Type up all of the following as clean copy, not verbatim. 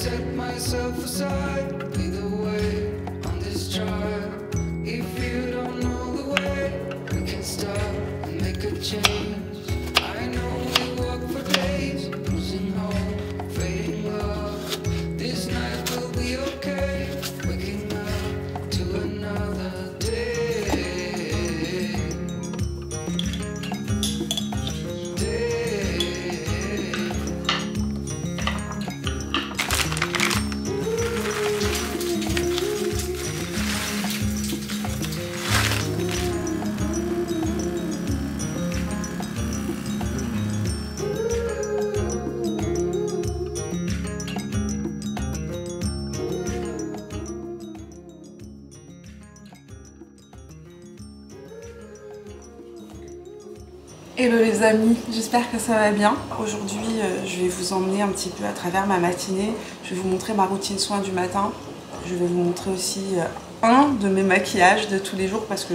set myself aside. Lead the way on this trial. If you don't know the way, we can stop and make a change. I know we walk for days, losing hope, fading love. This night will be okay, waking up to another day. Hello les amis, j'espère que ça va bien. Aujourd'hui je vais vous emmener un petit peu à travers ma matinée. Je vais vous montrer ma routine soin du matin. Je vais vous montrer aussi un de mes maquillages de tous les jours parce que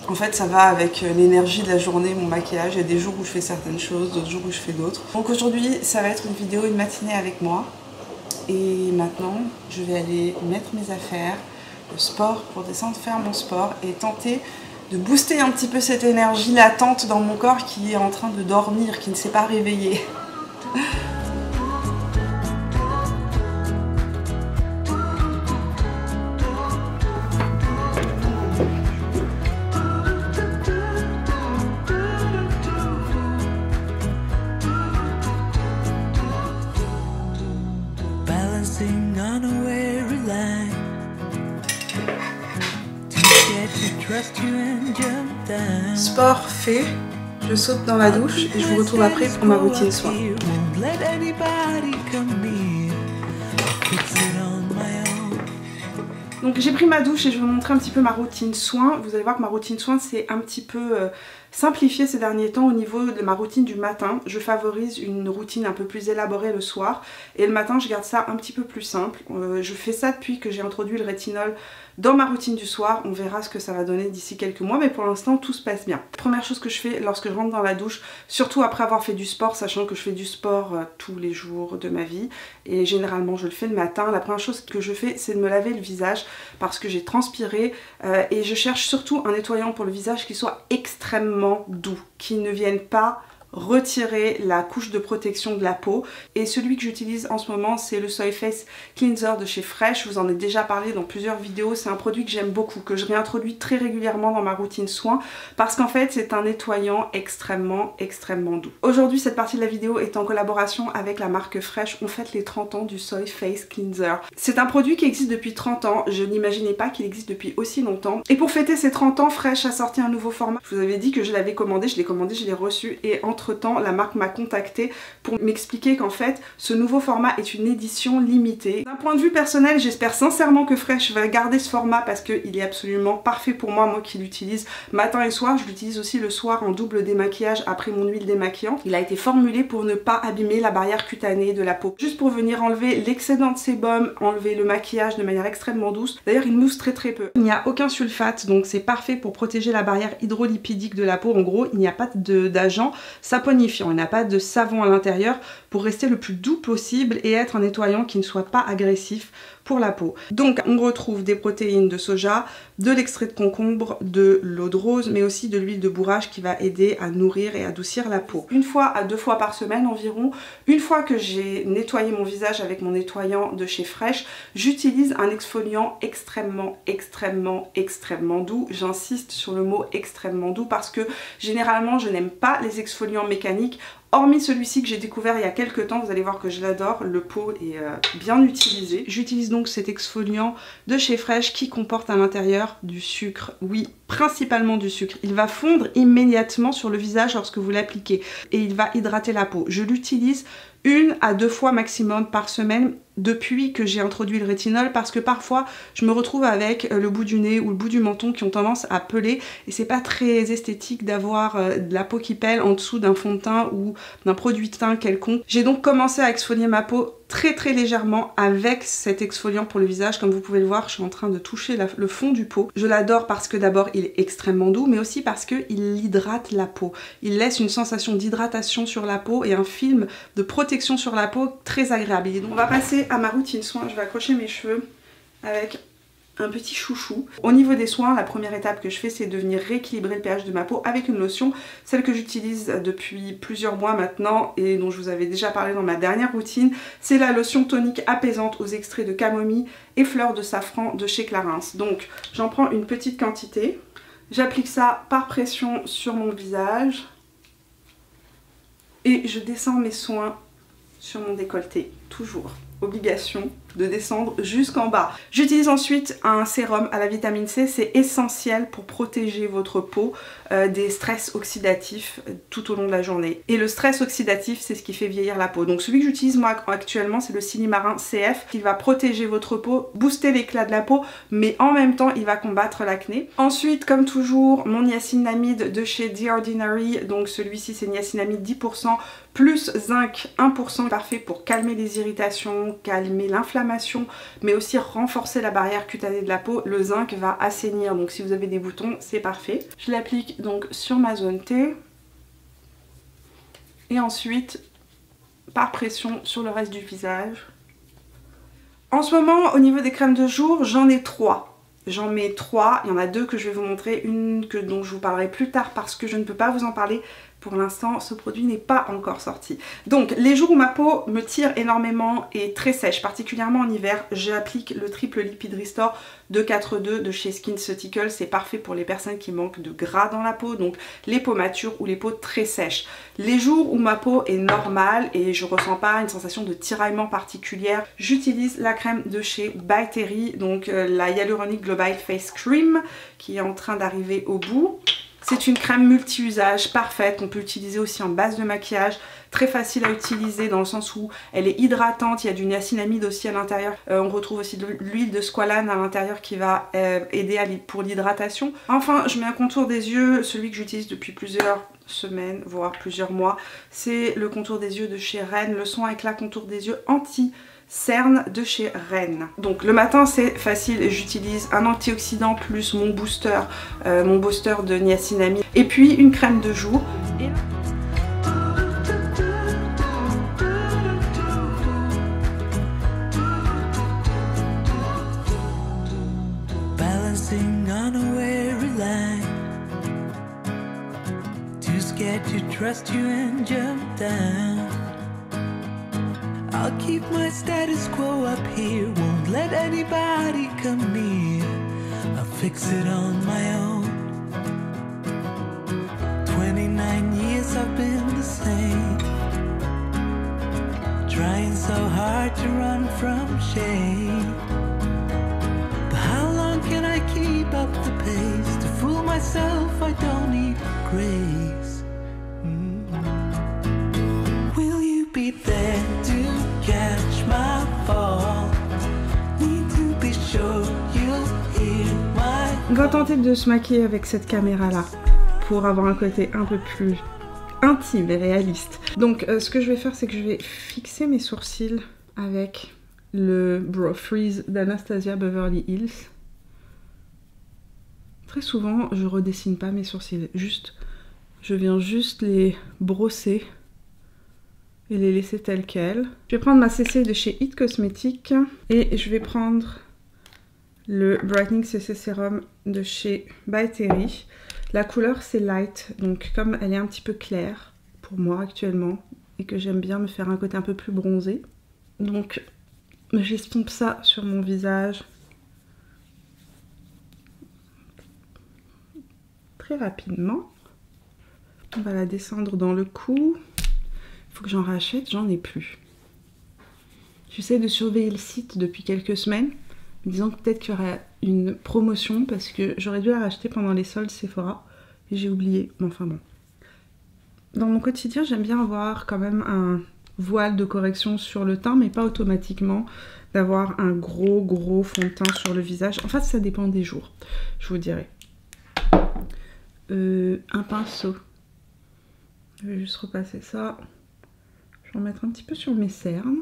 en fait ça va avec l'énergie de la journée, mon maquillage. Il y a des jours où je fais certaines choses, d'autres jours où je fais d'autres. Donc aujourd'hui ça va être une vidéo, une matinée avec moi. Et maintenant je vais aller mettre mes affaires, le sport pour descendre faire mon sport et tenter de booster un petit peu cette énergie latente dans mon corps qui est en train de dormir, qui ne s'est pas réveillé. Balancing on a weary line. Sport fait, je saute dans la douche et je vous retrouve après pour ma routine soin. Donc j'ai pris ma douche et je vais vous montrer un petit peu ma routine soin. Vous allez voir que ma routine soin c'est un petit peu simplifié ces derniers temps au niveau de ma routine du matin. Je favorise une routine un peu plus élaborée le soir et le matin je garde ça un petit peu plus simple. Je fais ça depuis que j'ai introduit le rétinol dans ma routine du soir. On verra ce que ça va donner d'ici quelques mois mais pour l'instant tout se passe bien. Première chose que je fais lorsque je rentre dans la douche, surtout après avoir fait du sport, sachant que je fais du sport tous les jours de ma vie et généralement je le fais le matin, la première chose que je fais c'est de me laver le visage parce que j'ai transpiré et je cherche surtout un nettoyant pour le visage qui soit extrêmement doux, qui ne vienne pas retirer la couche de protection de la peau. Et celui que j'utilise en ce moment c'est le Soy Face Cleanser de chez Fresh. Je vous en ai déjà parlé dans plusieurs vidéos. C'est un produit que j'aime beaucoup, que je réintroduis très régulièrement dans ma routine soin parce qu'en fait c'est un nettoyant extrêmement doux. Aujourd'hui cette partie de la vidéo est en collaboration avec la marque Fresh. On fête les 30 ans du Soy Face Cleanser. C'est un produit qui existe depuis 30 ans. Je n'imaginais pas qu'il existe depuis aussi longtemps. Et pour fêter ces 30 ans, Fresh a sorti un nouveau format. Je vous avais dit que je l'avais commandé, je l'ai reçu et entre temps la marque m'a contacté pour m'expliquer qu'en fait ce nouveau format est une édition limitée. D'un point de vue personnel, j'espère sincèrement que Fresh va garder ce format parce qu'il est absolument parfait pour moi qui l'utilise matin et soir. Je l'utilise aussi le soir en double démaquillage après mon huile démaquillante. Il a été formulé pour ne pas abîmer la barrière cutanée de la peau, juste pour venir enlever l'excédent de sébum, enlever le maquillage de manière extrêmement douce. D'ailleurs il mousse très peu. Il n'y a aucun sulfate donc c'est parfait pour protéger la barrière hydrolipidique de la peau. En gros il n'y a pas d'agent saponifiant, il n'y a pas de savon à l'intérieur pour rester le plus doux possible et être un nettoyant qui ne soit pas agressif pour la peau. Donc on retrouve des protéines de soja, de l'extrait de concombre, de l'eau de rose mais aussi de l'huile de bourrage qui va aider à nourrir et adoucir la peau. Une fois à 2 fois par semaine environ, une fois que j'ai nettoyé mon visage avec mon nettoyant de chez Fresh, j'utilise un exfoliant extrêmement doux. J'insiste sur le mot extrêmement doux parce que généralement je n'aime pas les exfoliants mécaniques. Hormis celui-ci que j'ai découvert il y a quelques temps, vous allez voir que je l'adore, le pot est bien utilisé. J'utilise donc cet exfoliant de chez Fresh qui comporte à l'intérieur du sucre. Oui, principalement du sucre. Il va fondre immédiatement sur le visage lorsque vous l'appliquez et il va hydrater la peau. Je l'utilise 1 à 2 fois maximum par semaine depuis que j'ai introduit le rétinol parce que parfois je me retrouve avec le bout du nez ou le bout du menton qui ont tendance à peler et c'est pas très esthétique d'avoir de la peau qui pèle en dessous d'un fond de teint ou d'un produit de teint quelconque. J'ai donc commencé à exfolier ma peau très légèrement avec cet exfoliant pour le visage. Comme vous pouvez le voir, je suis en train de toucher le fond du pot. Je l'adore parce que d'abord il est extrêmement doux, mais aussi parce qu'il hydrate la peau. Il laisse une sensation d'hydratation sur la peau et un film de protection sur la peau très agréable. Et donc on va passer à ma routine soin. Je vais accrocher mes cheveux avec un petit chouchou. Au niveau des soins, la première étape que je fais, c'est de venir rééquilibrer le pH de ma peau avec une lotion, celle que j'utilise depuis plusieurs mois maintenant et dont je vous avais déjà parlé dans ma dernière routine. C'est la lotion tonique apaisante aux extraits de camomille et fleurs de safran de chez Clarins. Donc j'en prends une petite quantité, j'applique ça par pression sur mon visage et je descends mes soins sur mon décolleté, toujours. Obligation de descendre jusqu'en bas. J'utilise ensuite un sérum à la vitamine C, c'est essentiel pour protéger votre peau des stress oxydatifs tout au long de la journée. Et le stress oxydatif, c'est ce qui fait vieillir la peau. Donc celui que j'utilise moi actuellement, c'est le Silimarin CF, qui va protéger votre peau, booster l'éclat de la peau, mais en même temps, il va combattre l'acné. Ensuite, comme toujours, mon niacinamide de chez The Ordinary, donc celui-ci c'est niacinamide 10%, plus zinc 1%, parfait pour calmer les irritations, calmer l'inflammation, mais aussi renforcer la barrière cutanée de la peau. Le zinc va assainir, donc si vous avez des boutons, c'est parfait. Je l'applique donc sur ma zone T et ensuite par pression sur le reste du visage. En ce moment, au niveau des crèmes de jour, j'en ai 3. J'en mets 3, il y en a 2 que je vais vous montrer, une dont je vous parlerai plus tard parce que je ne peux pas vous en parler. Pour l'instant, ce produit n'est pas encore sorti. Donc, les jours où ma peau me tire énormément et très sèche, particulièrement en hiver, j'applique le triple lipid restore de 4,2 de chez SkinCeuticals. C'est parfait pour les personnes qui manquent de gras dans la peau, donc les peaux matures ou les peaux très sèches. Les jours où ma peau est normale et je ressens pas une sensation de tiraillement particulière, j'utilise la crème de chez By Terry, donc la Hyaluronic Global Face Cream, qui est en train d'arriver au bout. C'est une crème multi-usage parfaite, on peut l'utiliser aussi en base de maquillage, très facile à utiliser dans le sens où elle est hydratante, il y a du niacinamide aussi à l'intérieur, on retrouve aussi de l'huile de squalane à l'intérieur qui va aider pour l'hydratation. Enfin, je mets un contour des yeux, celui que j'utilise depuis plusieurs semaines, voire plusieurs mois, c'est le contour des yeux de chez Rennes, le soin éclat contour des yeux anti-cerne de chez Rennes. Donc le matin c'est facile, j'utilise un antioxydant plus mon booster de niacinamide et puis une crème de jour. Balancing on a weary line, too scared to trust you and jump down. I'll keep my status quo up here, won't let anybody come near. I'll fix it on my own. 29 years I've been the same, trying so hard to run from shame. But how long can I keep up the pace? To fool myself I don't need grace. Will you be there to catch my fall? Need to be sure you'll hear my. On va tenter de se maquiller avec cette caméra là pour avoir un côté un peu plus intime et réaliste. Donc ce que je vais faire, c'est que je vais fixer mes sourcils avec le Brow Freeze d'Anastasia Beverly Hills. Très souvent je redessine pas mes sourcils, je viens juste les brosser et les laisser tels quels. Je vais prendre ma CC de chez It Cosmetics et je vais prendre le Brightening CC Serum de chez By Terry. La couleur c'est Light, donc comme elle est un petit peu claire pour moi actuellement et que j'aime bien me faire un côté un peu plus bronzé, donc j'estompe ça sur mon visage très rapidement. On va la descendre dans le cou. Il faut que j'en rachète, j'en ai plus. J'essaie de surveiller le site depuis quelques semaines, me disant que peut-être qu'il y aura une promotion parce que j'aurais dû la racheter pendant les soldes Sephora et j'ai oublié, mais enfin bon. Dans mon quotidien, j'aime bien avoir quand même un voile de correction sur le teint, mais pas automatiquement d'avoir un gros fond de teint sur le visage. En fait, ça dépend des jours, je vous dirais. Un pinceau. Je vais juste repasser ça. Je vais en mettre un petit peu sur mes cernes.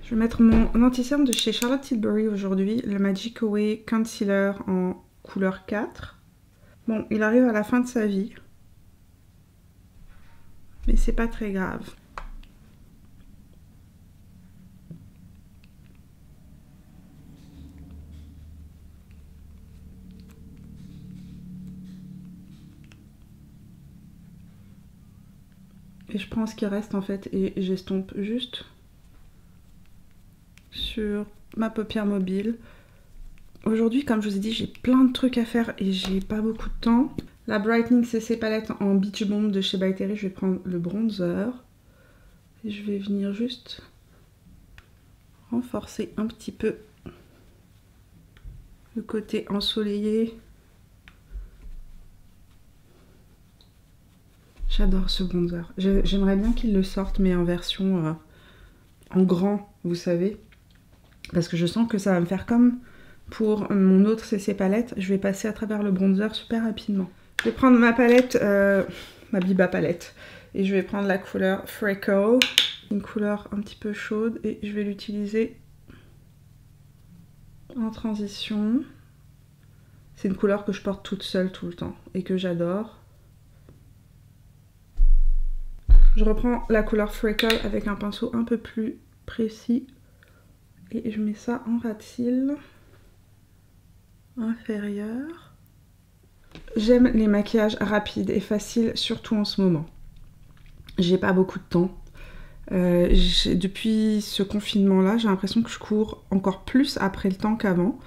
Je vais mettre mon anti-cerne de chez Charlotte Tilbury aujourd'hui, le Magic Away Concealer en couleur 4. Bon, il arrive à la fin de sa vie, mais c'est pas très grave. Et je prends ce qui reste en fait et j'estompe juste sur ma paupière mobile. Aujourd'hui, comme je vous ai dit, j'ai plein de trucs à faire et j'ai pas beaucoup de temps. La Brightening CC palette en Beach Bomb de chez By Terry, je vais prendre le bronzer. Et je vais venir juste renforcer un petit peu le côté ensoleillé. J'adore ce bronzer. J'aimerais bien qu'il le sorte, mais en version en grand, vous savez. Parce que je sens que ça va me faire comme pour mon autre CC palette. Je vais passer à travers le bronzer super rapidement. Je vais prendre ma palette, ma Biba palette. Et je vais prendre la couleur Freckle. Une couleur un petit peu chaude. Et je vais l'utiliser en transition. C'est une couleur que je porte toute seule tout le temps. Et que j'adore. Je reprends la couleur Freckle avec un pinceau un peu plus précis. Et je mets ça en ras de cils inférieur. J'aime les maquillages rapides et faciles, surtout en ce moment. J'ai pas beaucoup de temps. Depuis ce confinement-là, j'ai l'impression que je cours encore plus après le temps qu'avant.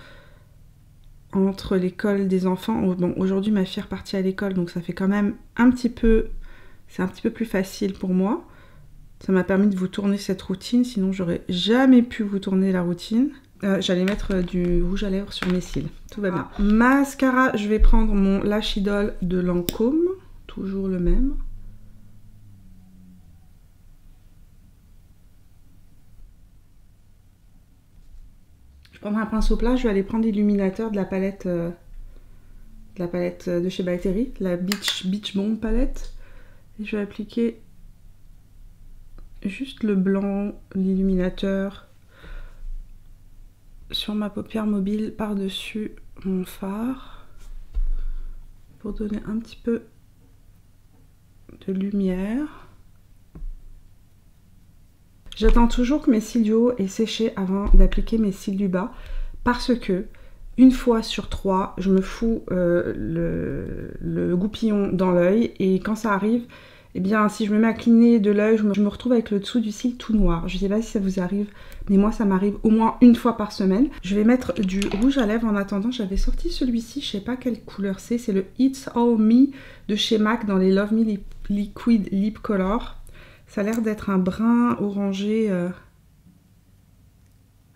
Entre l'école des enfants. Bon, aujourd'hui, ma fille est repartie à l'école, donc ça fait quand même un petit peu... C'est un petit peu plus facile pour moi. Ça m'a permis de vous tourner cette routine, sinon j'aurais jamais pu vous tourner la routine. J'allais mettre du rouge à lèvres sur mes cils, tout va bien. Mascara, je vais prendre mon Lash Idol de Lancôme, toujours le même. Je prendrai un pinceau plat, je vais aller prendre l'illuminateur de la palette de chez By Terry, la Beach Bomb palette. Et je vais appliquer juste le blanc, l'illuminateur sur ma paupière mobile par-dessus mon fard pour donner un petit peu de lumière. J'attends toujours que mes cils du haut aient séché avant d'appliquer mes cils du bas parce que une fois sur 3, je me fous le goupillon dans l'œil et quand ça arrive, eh bien si je me mets à cligner de l'œil, je me retrouve avec le dessous du cil tout noir. Je ne sais pas si ça vous arrive, mais moi ça m'arrive au moins une fois par semaine. Je vais mettre du rouge à lèvres en attendant. J'avais sorti celui-ci, je ne sais pas quelle couleur c'est le It's All Me de chez MAC dans les Love Me Liquid Lip Color. Ça a l'air d'être un brun orangé,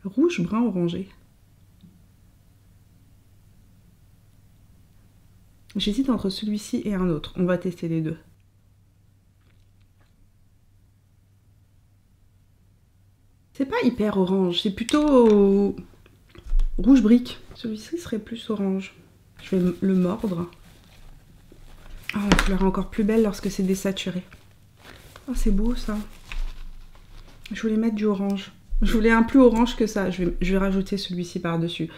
rouge brun orangé. J'hésite entre celui-ci et un autre. On va tester les deux. C'est pas hyper orange, c'est plutôt rouge brique. Celui-ci serait plus orange. Je vais le mordre. Oh, la couleur est encore plus belle lorsque c'est désaturé. Oh, c'est beau ça. Je voulais mettre du orange. Je voulais un plus orange que ça. Je vais rajouter celui-ci par-dessus.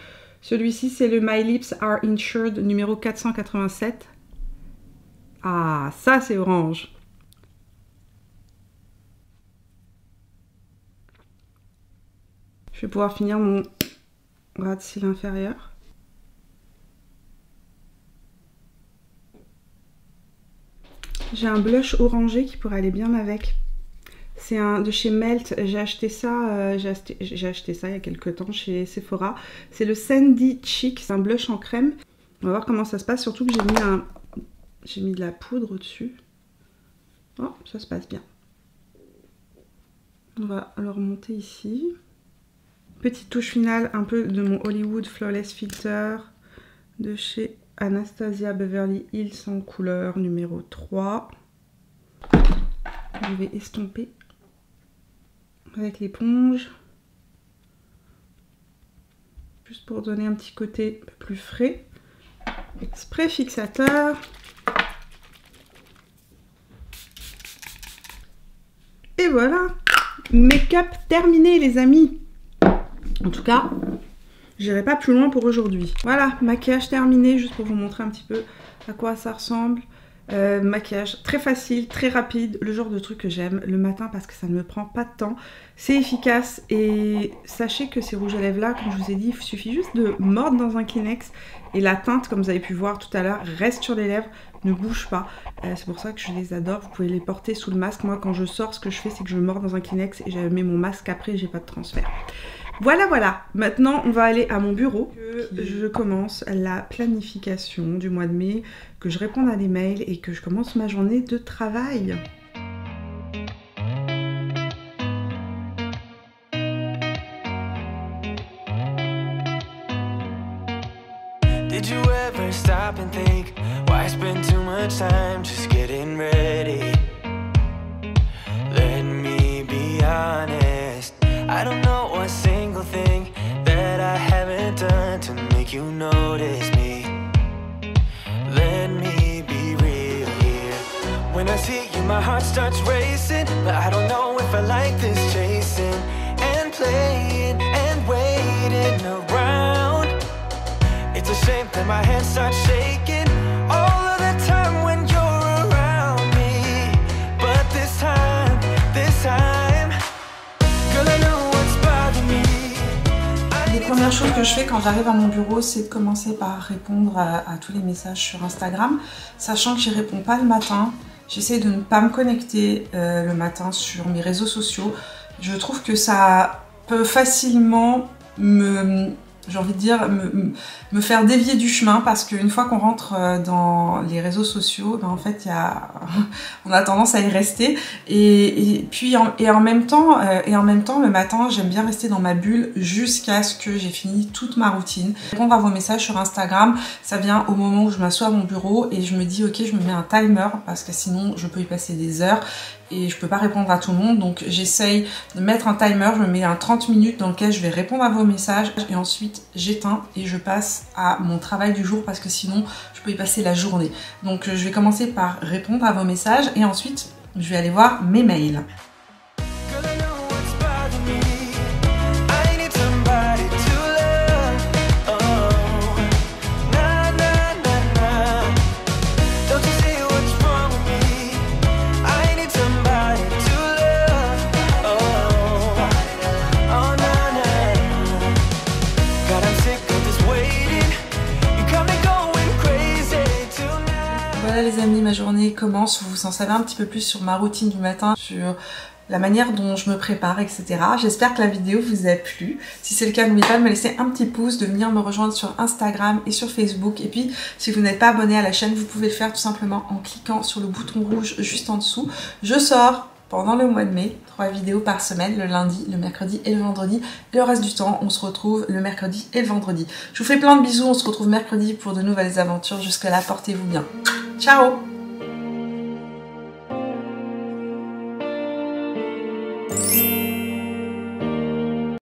Celui-ci, c'est le My Lips Are Insured numéro 487. Ah, ça, c'est orange. Je vais pouvoir finir mon ras de cils inférieur. J'ai un blush orangé qui pourrait aller bien avec. C'est un de chez Melt, j'ai acheté ça il y a quelques temps chez Sephora. C'est le Sandy Cheek, c'est un blush en crème. On va voir comment ça se passe, surtout que j'ai mis de la poudre au-dessus. Oh, ça se passe bien. On va le remonter ici. Petite touche finale, un peu de mon Hollywood Flawless Filter de chez Anastasia Beverly Hills en couleur numéro 3. Je vais estomper avec l'éponge, juste pour donner un petit côté un peu plus frais. Spray fixateur. Et voilà, make-up terminé les amis. En tout cas, j'irai pas plus loin pour aujourd'hui. Voilà, maquillage terminé, juste pour vous montrer un petit peu à quoi ça ressemble. Maquillage très facile, très rapide, le genre de truc que j'aime le matin parce que ça ne me prend pas de temps. C'est efficace et sachez que ces rouges à lèvres là, comme je vous ai dit, il suffit juste de mordre dans un Kleenex et la teinte, comme vous avez pu voir tout à l'heure, reste sur les lèvres, ne bouge pas. C'est pour ça que je les adore. Vous pouvez les porter sous le masque. Moi quand je sors, ce que je fais c'est que je mords dans un Kleenex et je mets mon masque après et j'ai pas de transfert. Voilà, voilà. Maintenant, on va aller à mon bureau. Je commence la planification du mois de mai, que je réponde à des mails et que je commence ma journée de travail. Did you ever stop and think why spend too much time just getting ready? Let me be honest, I don't know a single thing that I haven't done to make you notice me. Let me be real here. When I see you my heart starts racing, but I don't know if I like this chasing and playing and waiting around. It's a shame that my hands start shaking all of the time when you're around me. But this time, girl, I know what's bothering me. Les premières choses que je fais quand j'arrive à mon bureau, c'est de commencer par répondre à tous les messages sur Instagram. Sachant que j'y réponds pas le matin, j'essaie de ne pas me connecter le matin sur mes réseaux sociaux. Je trouve que ça peut facilement j'ai envie de dire, me faire dévier du chemin parce qu'une fois qu'on rentre dans les réseaux sociaux, ben en fait, on a tendance à y rester. Et en même temps, le matin, j'aime bien rester dans ma bulle jusqu'à ce que j'ai fini toute ma routine. Répondre à vos messages sur Instagram, ça vient au moment où je m'assois à mon bureau et je me dis, ok, je me mets un timer parce que sinon, je peux y passer des heures. Et je peux pas répondre à tout le monde, donc j'essaye de mettre un timer, je me mets un 30 minutes dans lequel je vais répondre à vos messages et ensuite j'éteins et je passe à mon travail du jour parce que sinon je peux y passer la journée. Donc je vais commencer par répondre à vos messages et ensuite je vais aller voir mes mails. Voilà les amis, ma journée commence, vous en savez un petit peu plus sur ma routine du matin, sur la manière dont je me prépare, etc. J'espère que la vidéo vous a plu. Si c'est le cas, n'oubliez pas de me laisser un petit pouce, de venir me rejoindre sur Instagram et sur Facebook. Et puis, si vous n'êtes pas abonné à la chaîne, vous pouvez le faire tout simplement en cliquant sur le bouton rouge juste en dessous. Je sors pendant le mois de mai 3 vidéos par semaine, le lundi, le mercredi et le vendredi. Et le reste du temps, on se retrouve le mercredi et le vendredi. Je vous fais plein de bisous, on se retrouve mercredi pour de nouvelles aventures. Jusque là, portez-vous bien. Ciao!